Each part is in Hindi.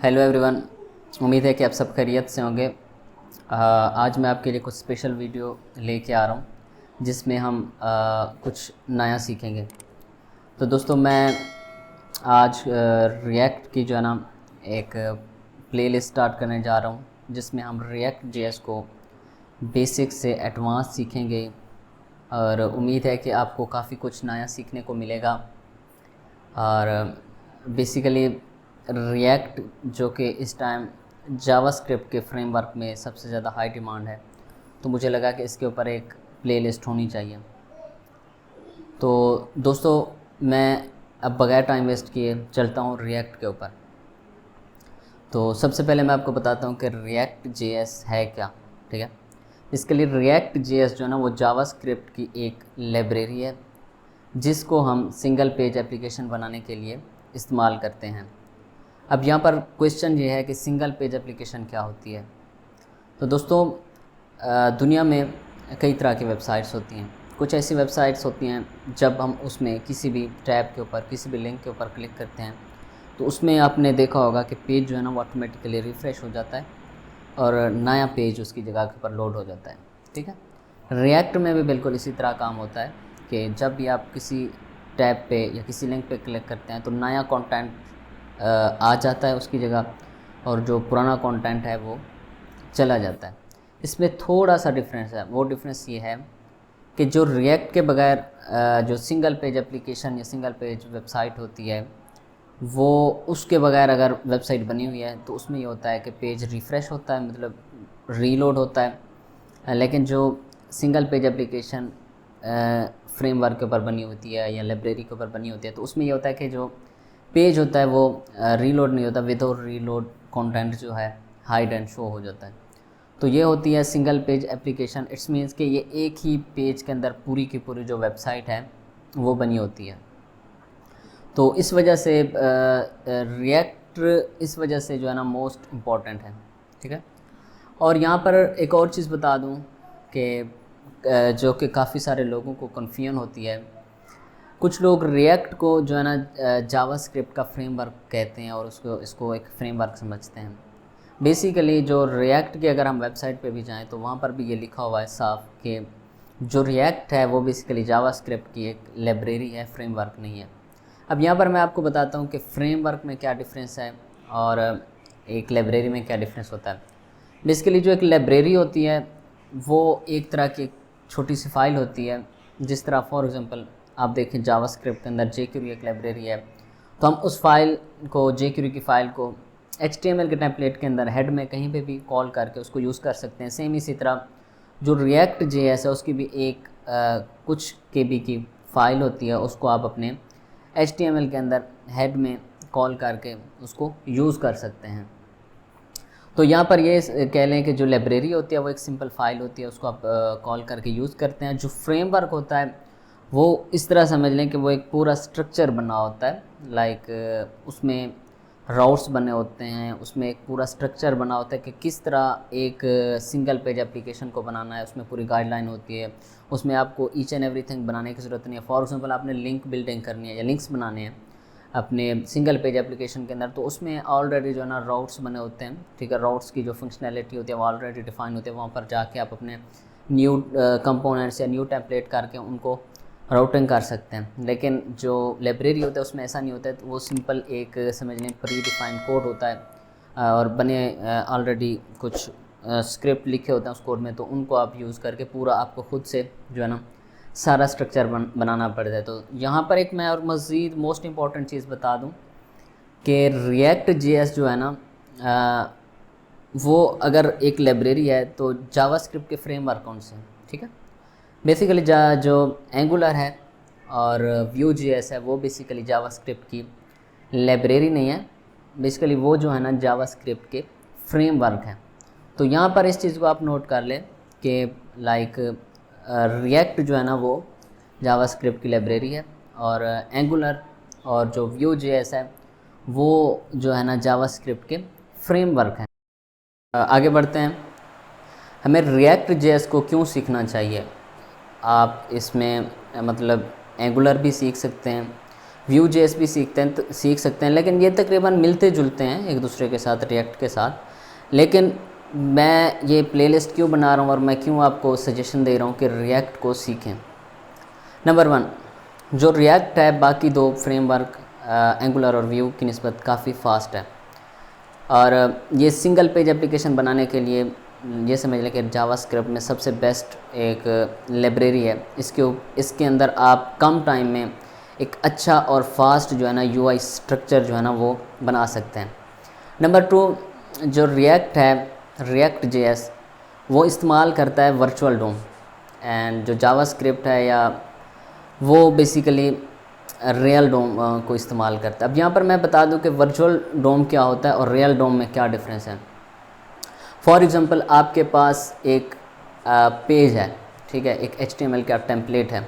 Hello everyone. उम्मीद है कि आप सब खैरियत से होंगे। आज मैं आपके लिए कुछ स्पेशल वीडियो लेके आ रहा हूँ जिसमें हम कुछ नया सीखेंगे। तो दोस्तों मैं आज रिएक्ट की जो है ना एक प्लेलिस्ट स्टार्ट करने जा रहा हूँ जिसमें हम रिएक्ट जेएस को बेसिक से एडवांस सीखेंगे और उम्मीद है कि आपको काफ़ी कुछ नया सीखने को मिलेगा। और बेसिकली रिएक्ट जो कि इस टाइम जावास्क्रिप्ट के फ्रेमवर्क में सबसे ज़्यादा हाई डिमांड है, तो मुझे लगा कि इसके ऊपर एक प्लेलिस्ट होनी चाहिए। तो दोस्तों मैं अब बगैर टाइम वेस्ट किए चलता हूँ रिएक्ट के ऊपर। तो सबसे पहले मैं आपको बताता हूँ कि रिएक्ट जेएस है क्या। ठीक है, इसके लिए रिएक्ट जेएस जो है ना वो जावास्क्रिप्ट की एक लाइब्रेरी है जिसको हम सिंगल पेज एप्लीकेशन बनाने के लिए इस्तेमाल करते हैं। अब यहाँ पर क्वेश्चन ये है कि सिंगल पेज एप्लीकेशन क्या होती है। तो दोस्तों दुनिया में कई तरह की वेबसाइट्स होती हैं। कुछ ऐसी वेबसाइट्स होती हैं जब हम उसमें किसी भी टैब के ऊपर किसी भी लिंक के ऊपर क्लिक करते हैं तो उसमें आपने देखा होगा कि पेज जो है ना वो ऑटोमेटिकली रिफ़्रेश हो जाता है और नया पेज उसकी जगह के ऊपर लोड हो जाता है। ठीक है, रिएक्ट में भी बिल्कुल इसी तरह काम होता है कि जब भी आप किसी टैब पे या किसी लिंक पे क्लिक करते हैं तो नया कंटेंट आ जाता है उसकी जगह और जो पुराना कंटेंट है वो चला जाता है। इसमें थोड़ा सा डिफरेंस है। वो डिफरेंस ये है कि जो रिएक्ट के बगैर जो सिंगल पेज एप्लीकेशन या सिंगल पेज वेबसाइट होती है वो उसके बगैर अगर वेबसाइट बनी हुई है तो उसमें ये होता है कि पेज रिफ़्रेश होता है, मतलब रीलोड होता है। लेकिन जो सिंगल पेज एप्लीकेशन फ्रेमवर्क के ऊपर बनी होती है या लाइब्रेरी के ऊपर बनी होती है तो उसमें ये होता है कि जो पेज होता है वो रीलोड नहीं होता, विदाउट रीलोड कंटेंट जो है हाइड एंड शो हो जाता है। तो ये होती है single page application. It's means कि ये एक ही पेज के अंदर पूरी की पूरी जो वेबसाइट है वो बनी होती है। तो इस वजह से रिएक्ट इस वजह से जो है ना मोस्ट इम्पॉर्टेंट है। ठीक है, और यहाँ पर एक और चीज़ बता दूँ कि जो कि काफ़ी सारे लोगों को कन्फ्यूजन होती है। कुछ लोग रिएक्ट को जो है ना जावास्क्रिप्ट का फ्रेमवर्क कहते हैं और इसको एक फ्रेमवर्क समझते हैं। बेसिकली जो रिएक्ट की अगर हम वेबसाइट पे भी जाएं तो वहाँ पर भी ये लिखा हुआ है साफ कि जो रिएक्ट है वो बेसिकली जावास्क्रिप्ट की एक लाइब्रेरी है, फ्रेमवर्क नहीं है। अब यहाँ पर मैं आपको बताता हूँ कि फ्रेमवर्क में क्या डिफरेंस है और एक लाइब्रेरी में क्या डिफरेंस होता है। बेसिकली जो एक लाइब्रेरी होती है वो एक तरह की छोटी सी फाइल होती है। जिस तरह फॉर एग्ज़ाम्पल आप देखें जावास्क्रिप्ट के अंदर jQuery एक लाइब्रेरी है, तो हम उस फाइल को jQuery की फ़ाइल को HTML के टेम्पलेट के अंदर हेड में कहीं पे भी कॉल करके उसको यूज़ कर सकते हैं। सेम इसी तरह जो रिएक्ट जेएस है उसकी भी एक कुछ KB की फ़ाइल होती है, उसको आप अपने HTML के अंदर हेड में कॉल करके उसको यूज़ कर सकते हैं। तो यहाँ पर ये कह लें कि जो लाइब्रेरी होती है वो एक सिंपल फाइल होती है, उसको आप कॉल करके यूज़ करते हैं। जो फ्रेमवर्क होता है वो इस तरह समझ लें कि वो एक पूरा स्ट्रक्चर बना होता है। लाइक उसमें राउट्स बने होते हैं, उसमें एक पूरा स्ट्रक्चर बना होता है कि किस तरह एक सिंगल पेज एप्लीकेशन को बनाना है। उसमें पूरी गाइडलाइन होती है, उसमें आपको ईच एंड एवरीथिंग बनाने की ज़रूरत नहीं है। फॉर एग्जांपल आपने लिंक बिल्डिंग करनी है या लिंक्स बनाने हैं अपने सिंगल पेज एप्लीकेशन के अंदर, तो उसमें ऑलरेडी जो है ना राउट्स बने होते हैं। ठीक है, राउट्स की जो फंक्शनैलिटी होती है वो ऑलरेडी डिफाइन होती है। वहाँ पर जाके आप अपने न्यू कंपोनेंट्स या न्यू टेम्पलेट करके उनको राउटिंग कर सकते हैं। लेकिन जो लाइब्रेरी होता है उसमें ऐसा नहीं होता है। तो वो सिंपल एक समझ लें प्री डिफाइंड कोड होता है और बने ऑलरेडी कुछ स्क्रिप्ट लिखे होते हैं उस कोड में, तो उनको आप यूज़ करके पूरा आपको खुद से जो है ना सारा स्ट्रक्चर बनाना पड़ता है। तो यहाँ पर एक मैं और मज़ीद मोस्ट इम्पॉर्टेंट चीज़ बता दूँ कि रिएक्ट जेएस जो है ना वो अगर एक लाइब्रेरी है तो जावास्क्रिप्ट के फ्रेमवर्क कौन से हैं। ठीक है, बेसिकली जो एंगुलर है और व्यू जेएस है वो बेसिकली जावास्क्रिप्ट की लाइब्रेरी नहीं है। बेसिकली वो जो है ना जावास्क्रिप्ट के फ्रेमवर्क हैं। तो यहाँ पर इस चीज़ को आप नोट कर लें कि लाइक रिएक्ट जो है ना वो जावास्क्रिप्ट की लाइब्रेरी है और एंगुलर और जो व्यू जेएस है वो जो है ना जावास्क्रिप्ट के फ्रेमवर्क हैं। आगे बढ़ते हैं। हमें रिएक्ट जेएस को क्यों सीखना चाहिए। आप इसमें मतलब एंगुलर भी सीख सकते हैं, व्यू जेएस भी सीख सकते हैं, लेकिन ये तकरीबन मिलते जुलते हैं एक दूसरे के साथ, रिएक्ट के साथ। लेकिन मैं ये प्लेलिस्ट क्यों बना रहा हूँ और मैं क्यों आपको सजेशन दे रहा हूँ कि रिएक्ट को सीखें। नंबर 1, जो रिएक्ट है बाकी दो फ्रेमवर्क एंगुलर और व्यू की निस्बत काफ़ी फ़ास्ट है, और ये सिंगल पेज एप्लीकेशन बनाने के लिए ये समझ लें कि जावास्क्रिप्ट में सबसे बेस्ट एक लाइब्रेरी है। इसके अंदर आप कम टाइम में एक अच्छा और फास्ट जो है ना यूआई स्ट्रक्चर जो है ना वो बना सकते हैं। नंबर 2, जो रिएक्ट है, रिएक्ट जेएस, वो इस्तेमाल करता है वर्चुअल डोम, एंड जो जावास्क्रिप्ट है या वो बेसिकली रियल डोम को इस्तेमाल करता है। अब यहाँ पर मैं बता दूँ कि वर्चुअल डोम क्या होता है और रियल डोम में क्या डिफरेंस है। फॉर एग्ज़ाम्पल आपके पास एक पेज है, ठीक है, एक HTML का टेम्पलेट है,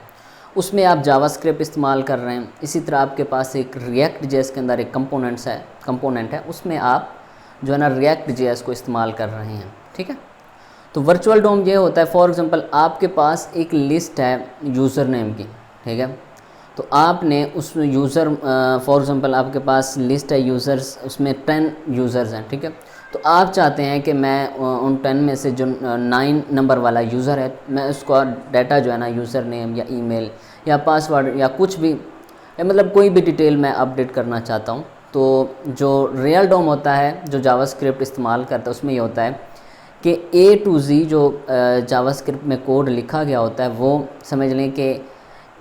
उसमें आप जावास्क्रिप्ट इस्तेमाल कर रहे हैं। इसी तरह आपके पास एक रिएक्ट जेएस के अंदर एक कंपोनेंट है, उसमें आप जो है ना रिएक्ट जेएस को इस्तेमाल कर रहे हैं, ठीक है। तो वर्चुअल डोम ये होता है, फॉर एग्ज़ाम्पल आपके पास एक लिस्ट है यूज़र नेम की, ठीक है, तो आपने उस यूज़र फॉर एग्ज़ाम्पल आपके पास लिस्ट है यूज़र्स, उसमें 10 यूज़र्स हैं, ठीक है। तो आप चाहते हैं कि मैं उन 10 में से जो 9 नंबर वाला यूज़र है, मैं उसका डाटा जो है ना यूज़र नेम या ईमेल या पासवर्ड या कुछ भी, या मतलब कोई भी डिटेल मैं अपडेट करना चाहता हूँ। तो जो रियल डोम होता है, जो जावास्क्रिप्ट इस्तेमाल करता है, उसमें ये होता है कि A to Z जो जावास्क्रिप्ट में कोड लिखा गया होता है, वो समझ लें कि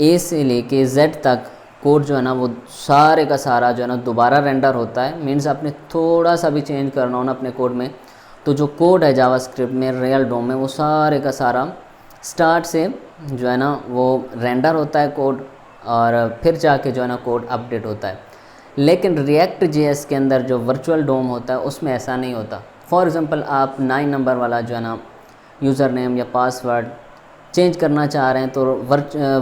A से लेके Z तक कोड जो है ना वो सारे का सारा जो है ना दोबारा रेंडर होता है। मीन्स आपने थोड़ा सा भी चेंज करना हो ना अपने कोड में, तो जो कोड है जावास्क्रिप्ट में रियल डोम में, वो सारे का सारा स्टार्ट से जो है ना वो रेंडर होता है कोड, और फिर जाके जो है ना कोड अपडेट होता है। लेकिन रिएक्ट जेएस के अंदर जो वर्चुअल डोम होता है उसमें ऐसा नहीं होता। फॉर एग्ज़ाम्पल आप 9 नंबर वाला जो है ना यूज़र नेम या पासवर्ड चेंज करना चाह रहे हैं, तो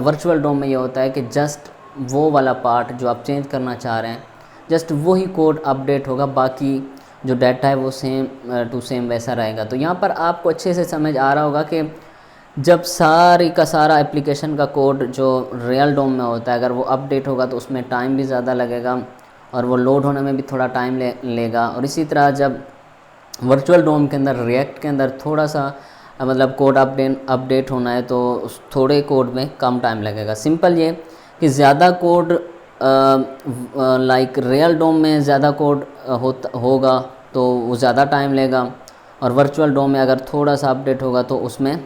वर्चुअल डोम में ये होता है कि जस्ट वो वाला पार्ट जो आप चेंज करना चाह रहे हैं, जस्ट वही कोड अपडेट होगा, बाकी जो डाटा है वो सेम टू सेम वैसा रहेगा। तो यहाँ पर आपको अच्छे से समझ आ रहा होगा कि जब सारी का सारा एप्लीकेशन का कोड जो रियल डोम में होता है, अगर वो अपडेट होगा तो उसमें टाइम भी ज़्यादा लगेगा और वो लोड होने में भी थोड़ा टाइम लेगा। और इसी तरह जब वर्चुअल डोम के अंदर, रिएक्ट के अंदर थोड़ा सा मतलब कोड अपडेट होना है तो उस थोड़े कोड में कम टाइम लगेगा। सिंपल ये कि ज़्यादा कोड लाइक रियल डोम में ज़्यादा कोड होगा तो वो ज़्यादा टाइम लेगा, और वर्चुअल डोम में अगर थोड़ा सा अपडेट होगा तो उसमें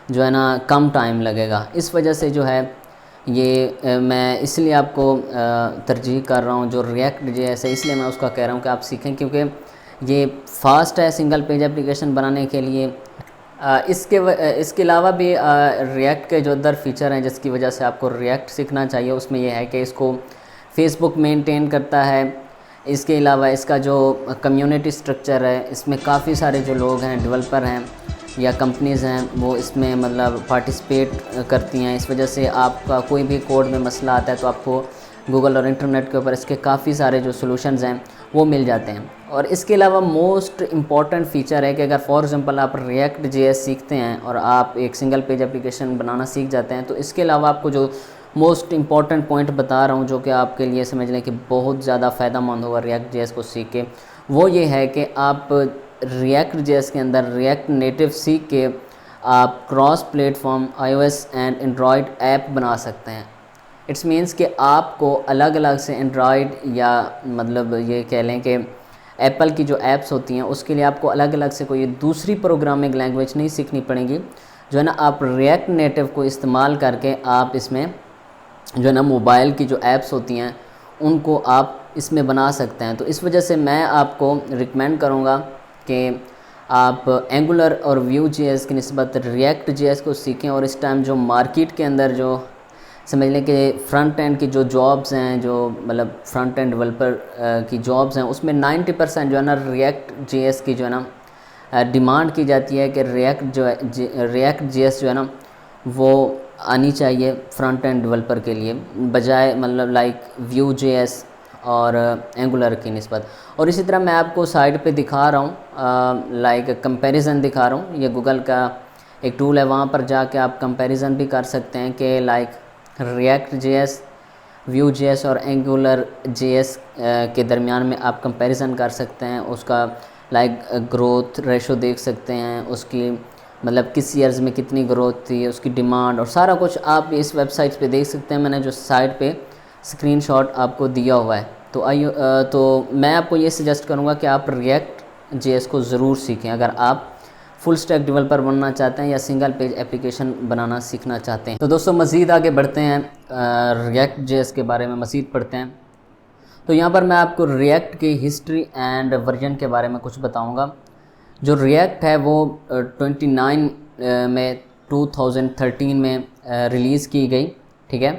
जो है ना कम टाइम लगेगा। इस वजह से जो है ये मैं इसलिए आपको तरजीह कर रहा हूँ जो रिएक्ट जेएस है, इसलिए मैं उसका कह रहा हूँ कि आप सीखें, क्योंकि ये फ़ास्ट है सिंगल पेज एप्लीकेशन बनाने के लिए। इसके अलावा भी रिएक्ट के जो अदर फीचर हैं जिसकी वजह से आपको रिएक्ट सीखना चाहिए, उसमें यह है कि इसको फेसबुक मेंटेन करता है। इसके अलावा इसका जो कम्युनिटी स्ट्रक्चर है, इसमें काफ़ी सारे जो लोग हैं, डेवलपर हैं या कंपनीज़ हैं, वो इसमें मतलब पार्टिसिपेट करती हैं। इस वजह से आपका कोई भी कोड में मसला आता है तो आपको गूगल और इंटरनेट के ऊपर इसके काफ़ी सारे जो सॉल्यूशंस हैं वो मिल जाते हैं। और इसके अलावा मोस्ट इम्पॉर्टेंट फ़ीचर है कि अगर फॉर एग्ज़ाम्पल आप रिएक्ट जेएस सीखते हैं और आप एक सिंगल पेज एप्लीकेशन बनाना सीख जाते हैं, तो इसके अलावा आपको जो मोस्ट इम्पॉर्टेंट पॉइंट बता रहा हूँ जो कि आपके लिए समझ लें कि बहुत ज़्यादा फ़ायदेमंद होगा रिएक्ट जेएस को सीख के, वो ये है कि आप रिएक्ट जेएस के अंदर रिएक्ट नेटिव सीख के आप cross platform iOS and Android app बना सकते हैं। इट्स मीन्स कि आपको अलग अलग से एंड्रॉयड या मतलब ये कह लें कि एप्पल की जो ऐप्स होती हैं उसके लिए आपको अलग अलग से कोई दूसरी प्रोग्रामिंग लैंग्वेज नहीं सीखनी पड़ेगी। जो है ना आप रिएक्ट नेटिव को इस्तेमाल करके आप इसमें जो है ना मोबाइल की जो ऐप्स होती हैं उनको आप इसमें बना सकते हैं। तो इस वजह से मैं आपको रिकमेंड करूँगा कि आप एंगुलर और व्यू जेएस की निस्बत रिएक्ट जेएस को सीखें। और इस टाइम जो मार्केट के अंदर जो समझ लें कि फ्रंट एंड की जो जॉब्स हैं, जो मतलब फ्रंट एंड डेवलपर की जॉब्स हैं, उसमें 90% जो है ना रिएक्ट जेएस की जो है ना डिमांड की जाती है कि रिएक्ट जेएस जो है ना वो आनी चाहिए फ्रंट एंड डेवलपर के लिए, बजाय मतलब लाइक व्यू जेएस और एंगुलर की निस्बत। और इसी तरह मैं आपको साइड पे दिखा रहा हूँ लाइक कंपैरिजन दिखा रहा हूँ। ये गूगल का एक टूल है, वहाँ पर जाके आप कंपैरिजन भी कर सकते हैं कि लाइक रिएक्ट जेएस Vue.js और Angular.js के दरमियान में आप कंपैरिजन कर सकते हैं, उसका लाइक ग्रोथ रेशो देख सकते हैं, उसकी मतलब किस ईयर्स में कितनी ग्रोथ थी, उसकी डिमांड और सारा कुछ आप इस वेबसाइट पे देख सकते हैं। मैंने जो साइट पे स्क्रीनशॉट आपको दिया हुआ है। तो आइए तो मैं आपको ये सजेस्ट करूँगा कि आप React.js को ज़रूर सीखें अगर आप फुल स्टैक डेवलपर बनना चाहते हैं या सिंगल पेज एप्लीकेशन बनाना सीखना चाहते हैं। तो दोस्तों मज़ीद आगे बढ़ते हैं, React.js के बारे में मज़ीद पढ़ते हैं। तो यहाँ पर मैं आपको React की हिस्ट्री एंड वर्जन के बारे में कुछ बताऊँगा। जो React है वो 29 में 2013 में रिलीज़ की गई, ठीक है।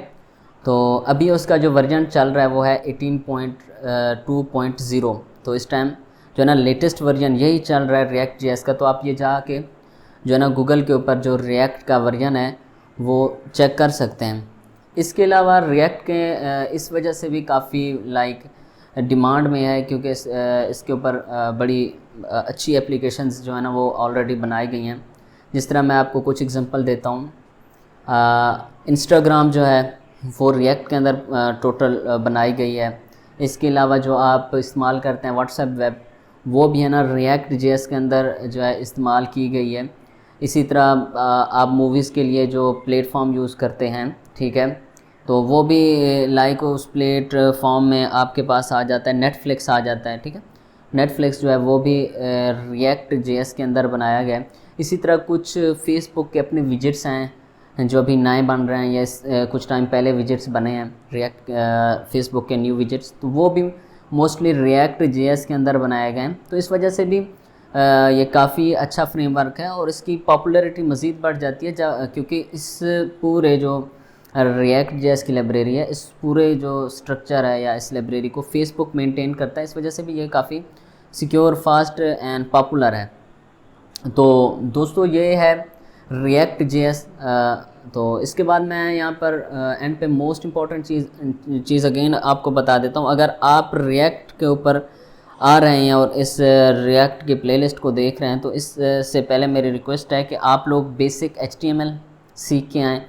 तो अभी उसका जो वर्जन चल रहा है वो है 18.2.0। तो इस टाइम जो है ना लेटेस्ट वर्जन यही चल रहा है React.js का। तो आप ये जाके जो है ना गूगल के ऊपर जो React का वर्जन है वो चेक कर सकते हैं। इसके अलावा React के इस वजह से भी काफ़ी लाइक डिमांड में है क्योंकि इसके ऊपर बड़ी अच्छी एप्लीकेशंस जो है ना वो ऑलरेडी बनाई गई हैं। जिस तरह मैं आपको कुछ एग्जांपल देता हूँ, इंस्टाग्राम जो है वो React के अंदर टोटल बनाई गई है। इसके अलावा जो आप इस्तेमाल करते हैं व्हाट्सएप वेब, वो भी है ना React.js के अंदर जो है इस्तेमाल की गई है। इसी तरह आप मूवीज़ के लिए जो प्लेटफॉर्म यूज़ करते हैं, ठीक है, तो वो भी लाइक उस प्लेटफॉर्म में आपके पास आ जाता है, नेटफ्लिक्स आ जाता है, ठीक है। नेटफ्लिक्स जो है वो भी React.js के अंदर बनाया गया है। इसी तरह कुछ फेसबुक के अपने विजेट्स हैं जो अभी नए बन रहे हैं या कुछ टाइम पहले विजेट्स बने हैं React फेसबुक के न्यू विजेट्स, तो वो भी मोस्टली React.js के अंदर बनाए गए हैं। तो इस वजह से भी ये काफ़ी अच्छा फ्रेमवर्क है और इसकी पॉपुलैरिटी मज़ीद बढ़ जाती है क्योंकि इस पूरे जो React.js की लाइब्रेरी है, इस पूरे जो स्ट्रक्चर है या इस लाइब्रेरी को फेसबुक मेंटेन करता है। इस वजह से भी ये काफ़ी सिक्योर, फास्ट एंड पॉपुलर है। तो दोस्तों ये है React.js। तो इसके बाद मैं यहाँ पर एंड पे मोस्ट इम्पॉर्टेंट चीज़ अगेन आपको बता देता हूँ। अगर आप React के ऊपर आ रहे हैं और इस React की प्लेलिस्ट को देख रहे हैं तो इससे पहले मेरी रिक्वेस्ट है कि आप लोग बेसिक HTML सीख के आएँ।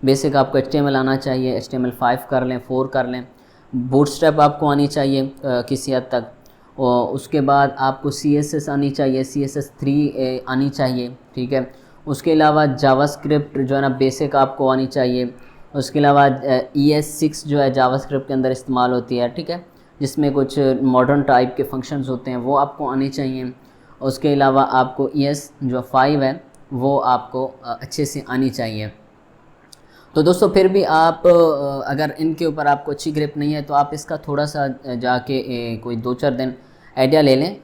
बेसिक आपको HTML आना चाहिए, HTML 5 कर लें, 4 कर लें, बूटस्ट्रैप आपको आनी चाहिए किसी हद तक, और उसके बाद आपको CSS आनी चाहिए, CSS 3 आनी चाहिए, ठीक है। उसके अलावा जावास्क्रिप्ट जो है ना बेसिक आपको आनी चाहिए। उसके अलावा ES6 जो है जावास्क्रिप्ट के अंदर इस्तेमाल होती है, ठीक है, जिसमें कुछ मॉडर्न टाइप के फंक्शंस होते हैं, वो आपको आने चाहिए। उसके अलावा आपको ES जो 5 है वो आपको अच्छे से आनी चाहिए। तो दोस्तों फिर भी आप अगर इनके ऊपर आपको अच्छी ग्रिप नहीं है तो आप इसका थोड़ा सा जाके कोई 2-4 दिन आइडिया ले लें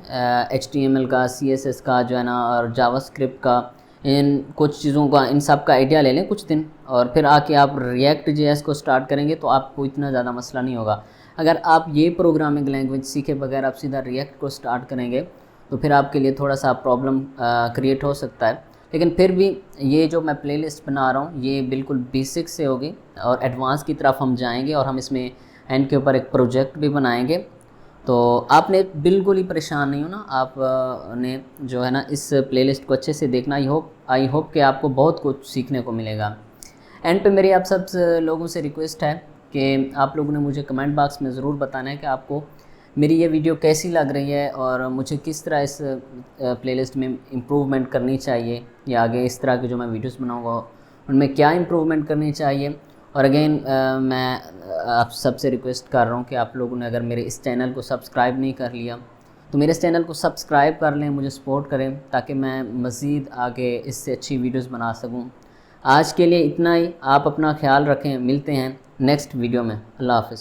HTML का, CSS का जो है ना और जावास्क्रिप्ट का, इन कुछ चीज़ों का, इन सब का आइडिया ले लें कुछ दिन, और फिर आके आप React.js को स्टार्ट करेंगे तो आपको इतना ज़्यादा मसला नहीं होगा। अगर आप ये प्रोग्रामिंग लैंग्वेज सीखे बगैर आप सीधा React को स्टार्ट करेंगे तो फिर आपके लिए थोड़ा सा प्रॉब्लम क्रिएट हो सकता है। लेकिन फिर भी ये जो मैं प्लेलिस्ट बना रहा हूँ ये बिल्कुल बेसिक से होगी और एडवांस की तरफ हम जाएंगे और हम इसमें एंड के ऊपर एक प्रोजेक्ट भी बनाएंगे। तो आपने बिल्कुल ही परेशान नहीं होना, आप ने जो है ना इस प्लेलिस्ट को अच्छे से देखना। आई होप कि आपको बहुत कुछ सीखने को मिलेगा। एंड पे मेरी आप सब लोगों से रिक्वेस्ट है कि आप लोगों ने मुझे कमेंट बॉक्स में ज़रूर बताना है कि आपको मेरी ये वीडियो कैसी लग रही है और मुझे किस तरह इस प्लेलिस्ट में इम्प्रूवमेंट करनी चाहिए, या आगे इस तरह के जो मैं वीडियोस बनाऊंगा उनमें क्या इम्प्रूवमेंट करनी चाहिए। और अगेन मैं आप सबसे रिक्वेस्ट कर रहा हूँ कि आप लोगों ने अगर मेरे इस चैनल को सब्सक्राइब नहीं कर लिया तो मेरे इस चैनल को सब्सक्राइब कर लें, मुझे सपोर्ट करें ताकि मैं मज़ीद आगे इससे अच्छी वीडियोस बना सकूँ। आज के लिए इतना ही, आप अपना ख्याल रखें, मिलते हैं नेक्स्ट वीडियो में। अल्लाह हाफ़िज़।